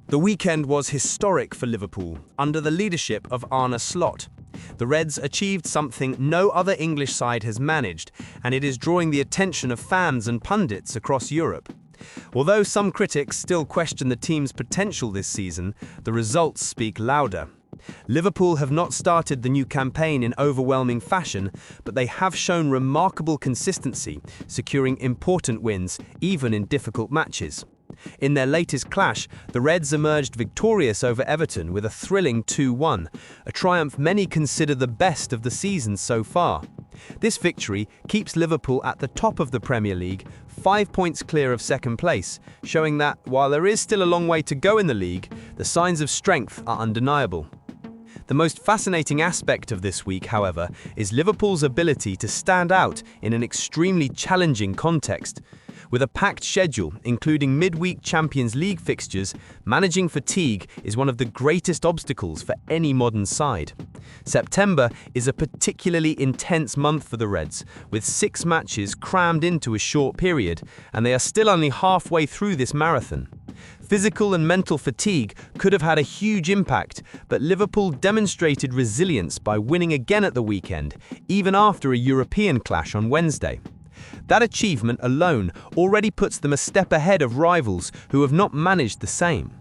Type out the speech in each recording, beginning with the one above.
The weekend was historic for Liverpool, under the leadership of Arne Slot. The Reds achieved something no other English side has managed, and it is drawing the attention of fans and pundits across Europe. Although some critics still question the team's potential this season, the results speak louder. Liverpool have not started the new campaign in overwhelming fashion, but they have shown remarkable consistency, securing important wins, even in difficult matches. In their latest clash, the Reds emerged victorious over Everton with a thrilling 2-1, a triumph many consider the best of the season so far. This victory keeps Liverpool at the top of the Premier League, 5 points clear of second place, showing that, while there is still a long way to go in the league, the signs of strength are undeniable. The most fascinating aspect of this week, however, is Liverpool's ability to stand out in an extremely challenging context. With a packed schedule, including midweek Champions League fixtures, managing fatigue is one of the greatest obstacles for any modern side. September is a particularly intense month for the Reds, with 6 matches crammed into a short period, and they are still only halfway through this marathon. Physical and mental fatigue could have had a huge impact, but Liverpool demonstrated resilience by winning again at the weekend, even after a European clash on Wednesday. That achievement alone already puts them a step ahead of rivals who have not managed the same.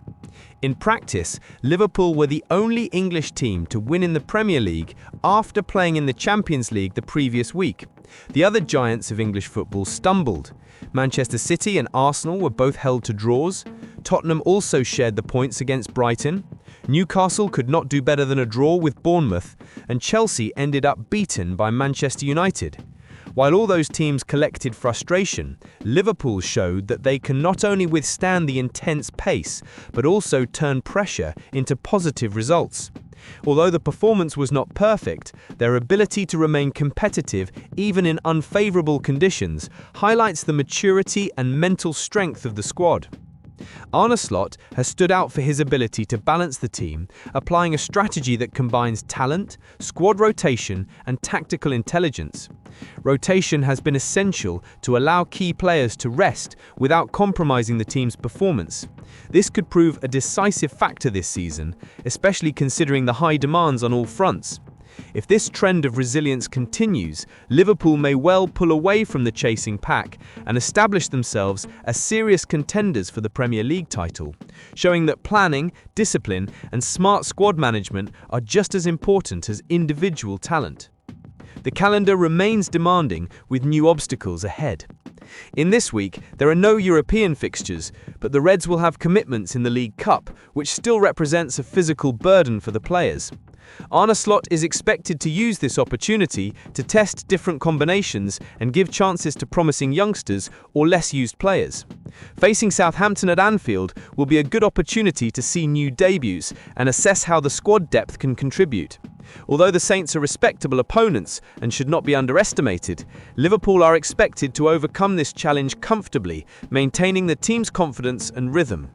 In practice, Liverpool were the only English team to win in the Premier League after playing in the Champions League the previous week. The other giants of English football stumbled. Manchester City and Arsenal were both held to draws. Tottenham also shared the points against Brighton. Newcastle could not do better than a draw with Bournemouth, and Chelsea ended up beaten by Manchester United. While all those teams collected frustration, Liverpool showed that they can not only withstand the intense pace, but also turn pressure into positive results. Although the performance was not perfect, their ability to remain competitive even in unfavourable conditions highlights the maturity and mental strength of the squad. Arne Slot has stood out for his ability to balance the team, applying a strategy that combines talent, squad rotation, and tactical intelligence. Rotation has been essential to allow key players to rest without compromising the team's performance. This could prove a decisive factor this season, especially considering the high demands on all fronts. If this trend of resilience continues, Liverpool may well pull away from the chasing pack and establish themselves as serious contenders for the Premier League title, showing that planning, discipline, and smart squad management are just as important as individual talent. The calendar remains demanding, with new obstacles ahead. In this week, there are no European fixtures, but the Reds will have commitments in the League Cup, which still represents a physical burden for the players. Arne Slot is expected to use this opportunity to test different combinations and give chances to promising youngsters or less used players. Facing Southampton at Anfield will be a good opportunity to see new debuts and assess how the squad depth can contribute. Although the Saints are respectable opponents and should not be underestimated, Liverpool are expected to overcome this challenge comfortably, maintaining the team's confidence and rhythm.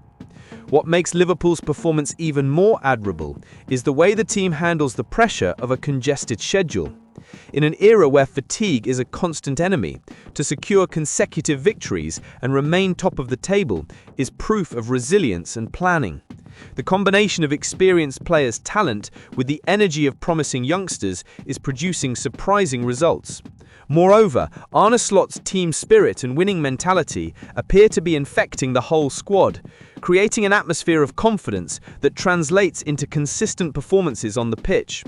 What makes Liverpool's performance even more admirable is the way the team handles the pressure of a congested schedule. In an era where fatigue is a constant enemy, to secure consecutive victories and remain top of the table is proof of resilience and planning. The combination of experienced players' talent with the energy of promising youngsters is producing surprising results. Moreover, Arne Slot's team spirit and winning mentality appear to be infecting the whole squad, creating an atmosphere of confidence that translates into consistent performances on the pitch.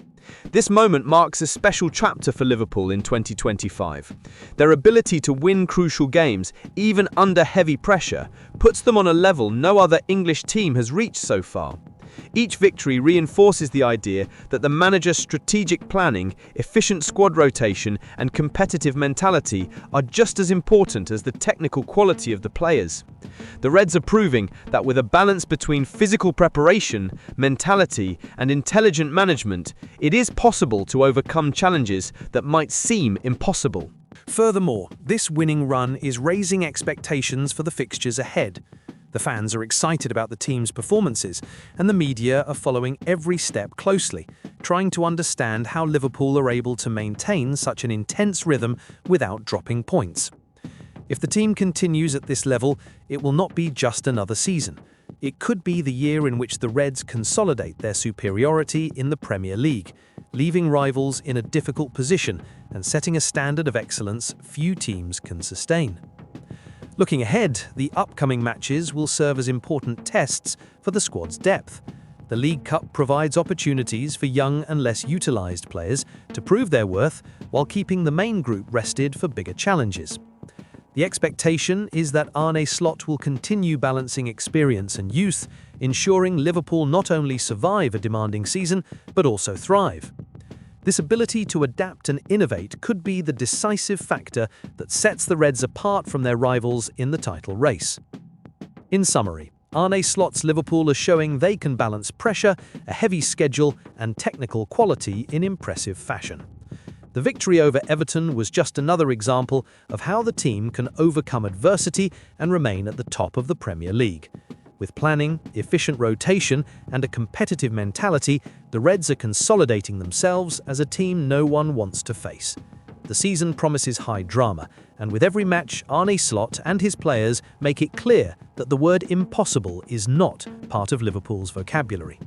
This moment marks a special chapter for Liverpool in 2025. Their ability to win crucial games, even under heavy pressure, puts them on a level no other English team has reached so far. Each victory reinforces the idea that the manager's strategic planning, efficient squad rotation, and competitive mentality are just as important as the technical quality of the players. The Reds are proving that with a balance between physical preparation, mentality, and intelligent management, it is possible to overcome challenges that might seem impossible. Furthermore, this winning run is raising expectations for the fixtures ahead. The fans are excited about the team's performances, and the media are following every step closely, trying to understand how Liverpool are able to maintain such an intense rhythm without dropping points. If the team continues at this level, it will not be just another season. It could be the year in which the Reds consolidate their superiority in the Premier League, leaving rivals in a difficult position and setting a standard of excellence few teams can sustain. Looking ahead, the upcoming matches will serve as important tests for the squad's depth. The League Cup provides opportunities for young and less utilised players to prove their worth while keeping the main group rested for bigger challenges. The expectation is that Arne Slot will continue balancing experience and youth, ensuring Liverpool not only survive a demanding season, but also thrive. This ability to adapt and innovate could be the decisive factor that sets the Reds apart from their rivals in the title race. In summary, Arne Slot's Liverpool are showing they can balance pressure, a heavy schedule, and technical quality in impressive fashion. The victory over Everton was just another example of how the team can overcome adversity and remain at the top of the Premier League. With planning, efficient rotation, and a competitive mentality, the Reds are consolidating themselves as a team no one wants to face. The season promises high drama, and with every match, Arne Slot and his players make it clear that the word impossible is not part of Liverpool's vocabulary.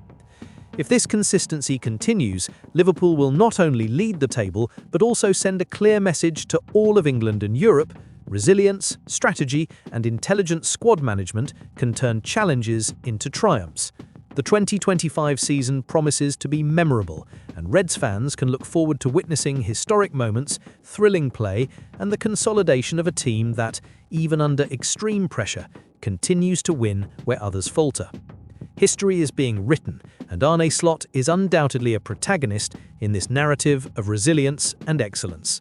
If this consistency continues, Liverpool will not only lead the table, but also send a clear message to all of England and Europe: resilience, strategy, and intelligent squad management can turn challenges into triumphs. The 2025 season promises to be memorable, and Reds fans can look forward to witnessing historic moments, thrilling play, and the consolidation of a team that, even under extreme pressure, continues to win where others falter. History is being written, and Arne Slot is undoubtedly a protagonist in this narrative of resilience and excellence.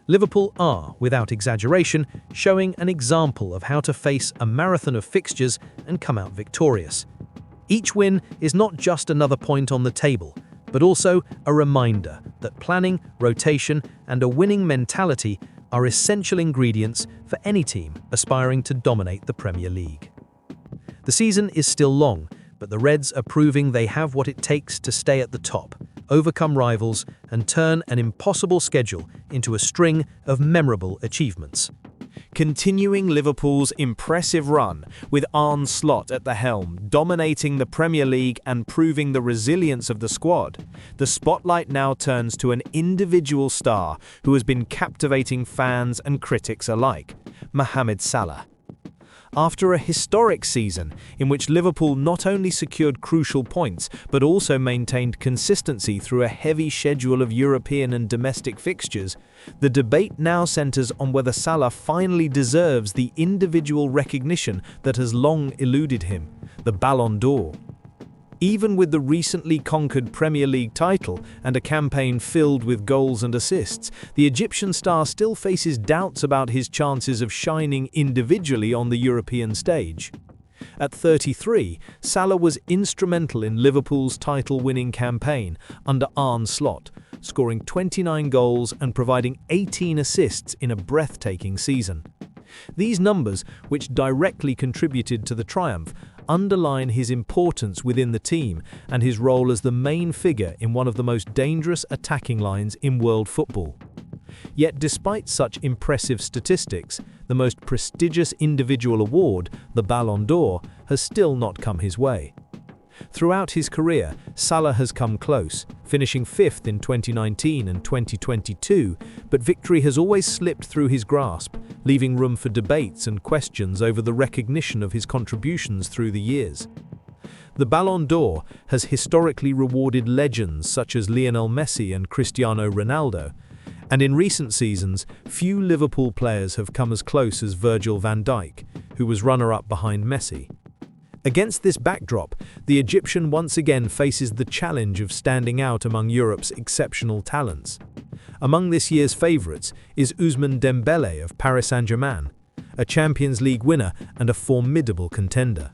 Liverpool are, without exaggeration, showing an example of how to face a marathon of fixtures and come out victorious. Each win is not just another point on the table, but also a reminder that planning, rotation, and a winning mentality are essential ingredients for any team aspiring to dominate the Premier League. The season is still long, but the Reds are proving they have what it takes to stay at the top, overcome rivals, and turn an impossible schedule into a string of memorable achievements. Continuing Liverpool's impressive run, with Arne Slot at the helm, dominating the Premier League and proving the resilience of the squad, the spotlight now turns to an individual star who has been captivating fans and critics alike: Mohamed Salah. After a historic season in which Liverpool not only secured crucial points but also maintained consistency through a heavy schedule of European and domestic fixtures, the debate now centres on whether Salah finally deserves the individual recognition that has long eluded him: the Ballon d'Or. Even with the recently conquered Premier League title and a campaign filled with goals and assists, the Egyptian star still faces doubts about his chances of shining individually on the European stage. At 33, Salah was instrumental in Liverpool's title-winning campaign under Arne Slot, scoring 29 goals and providing 18 assists in a breathtaking season. These numbers, which directly contributed to the triumph, underline his importance within the team and his role as the main figure in one of the most dangerous attacking lines in world football. Yet despite such impressive statistics, the most prestigious individual award, the Ballon d'Or, has still not come his way. Throughout his career, Salah has come close, finishing fifth in 2019 and 2022, but victory has always slipped through his grasp, leaving room for debates and questions over the recognition of his contributions through the years. The Ballon d'Or has historically rewarded legends such as Lionel Messi and Cristiano Ronaldo, and in recent seasons, few Liverpool players have come as close as Virgil van Dijk, who was runner-up behind Messi. Against this backdrop, the Egyptian once again faces the challenge of standing out among Europe's exceptional talents. Among this year's favourites is Ousmane Dembélé of Paris Saint-Germain, a Champions League winner and a formidable contender.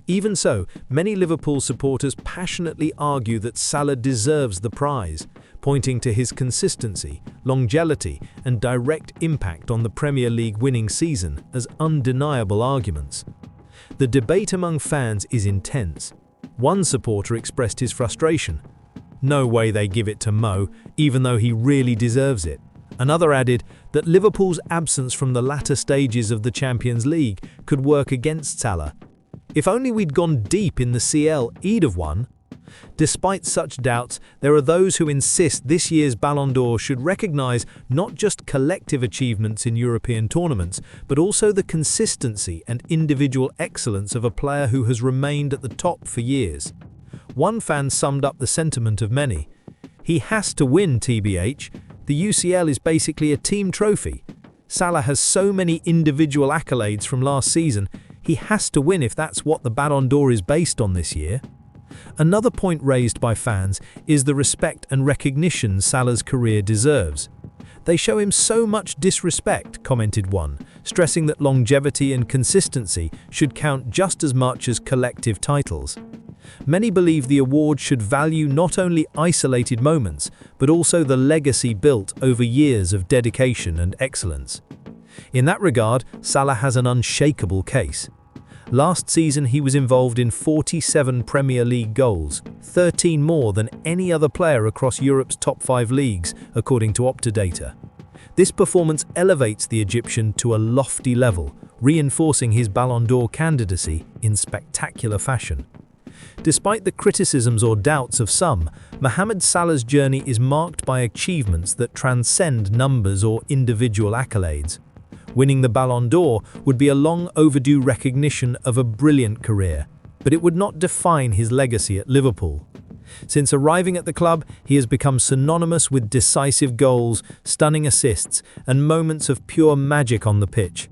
Even so, many Liverpool supporters passionately argue that Salah deserves the prize, pointing to his consistency, longevity, and direct impact on the Premier League winning season as undeniable arguments. The debate among fans is intense. One supporter expressed his frustration. No way they give it to Mo, even though he really deserves it. Another added that Liverpool's absence from the latter stages of the Champions League could work against Salah. If only we'd gone deep in the CL, he'd have won. Despite such doubts, there are those who insist this year's Ballon d'Or should recognise not just collective achievements in European tournaments, but also the consistency and individual excellence of a player who has remained at the top for years. One fan summed up the sentiment of many. He has to win, TBH. The UCL is basically a team trophy. Salah has so many individual accolades from last season, he has to win if that's what the Ballon d'Or is based on this year. Another point raised by fans is the respect and recognition Salah's career deserves. They show him so much disrespect, commented one, stressing that longevity and consistency should count just as much as collective titles. Many believe the award should value not only isolated moments, but also the legacy built over years of dedication and excellence. In that regard, Salah has an unshakable case. Last season he was involved in 47 Premier League goals, 13 more than any other player across Europe's top 5 leagues, according to Opta data. This performance elevates the Egyptian to a lofty level, reinforcing his Ballon d'Or candidacy in spectacular fashion. Despite the criticisms or doubts of some, Mohamed Salah's journey is marked by achievements that transcend numbers or individual accolades. Winning the Ballon d'Or would be a long overdue recognition of a brilliant career, but it would not define his legacy at Liverpool. Since arriving at the club, he has become synonymous with decisive goals, stunning assists, and moments of pure magic on the pitch.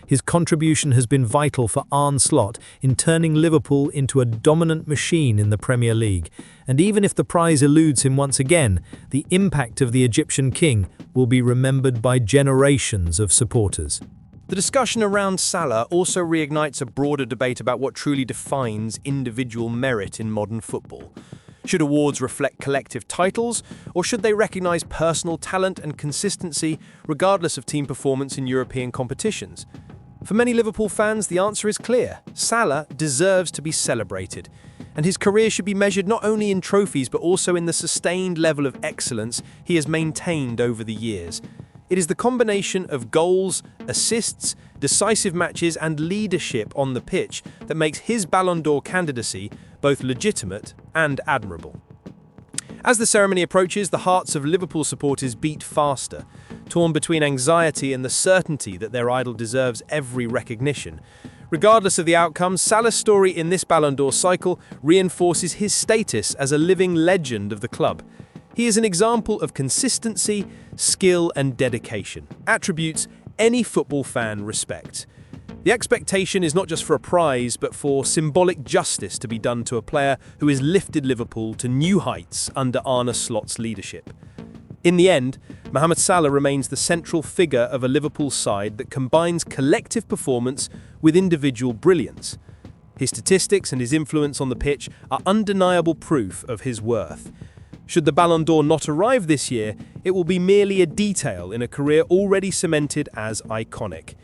His contribution has been vital for Arne Slot in turning Liverpool into a dominant machine in the Premier League, and even if the prize eludes him once again, the impact of the Egyptian king will be remembered by generations of supporters. The discussion around Salah also reignites a broader debate about what truly defines individual merit in modern football. Should awards reflect collective titles, or should they recognise personal talent and consistency regardless of team performance in European competitions? For many Liverpool fans, the answer is clear. Salah deserves to be celebrated, and his career should be measured not only in trophies but also in the sustained level of excellence he has maintained over the years. It is the combination of goals, assists, decisive matches and leadership on the pitch that makes his Ballon d'Or candidacy both legitimate and admirable. As the ceremony approaches, the hearts of Liverpool supporters beat faster, torn between anxiety and the certainty that their idol deserves every recognition. Regardless of the outcome, Salah's story in this Ballon d'Or cycle reinforces his status as a living legend of the club. He is an example of consistency, skill and dedication, attributes any football fan respects. The expectation is not just for a prize, but for symbolic justice to be done to a player who has lifted Liverpool to new heights under Arne Slot's leadership. In the end, Mohamed Salah remains the central figure of a Liverpool side that combines collective performance with individual brilliance. His statistics and his influence on the pitch are undeniable proof of his worth. Should the Ballon d'Or not arrive this year, it will be merely a detail in a career already cemented as iconic.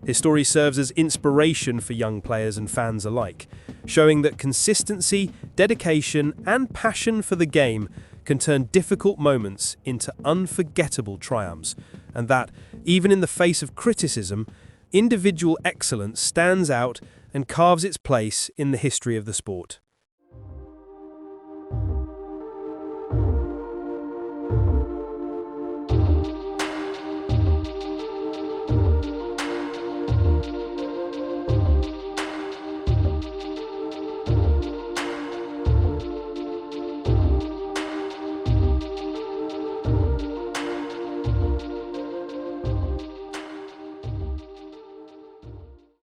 His story serves as inspiration for young players and fans alike, showing that consistency, dedication, and passion for the game can turn difficult moments into unforgettable triumphs, and that, even in the face of criticism, individual excellence stands out and carves its place in the history of the sport.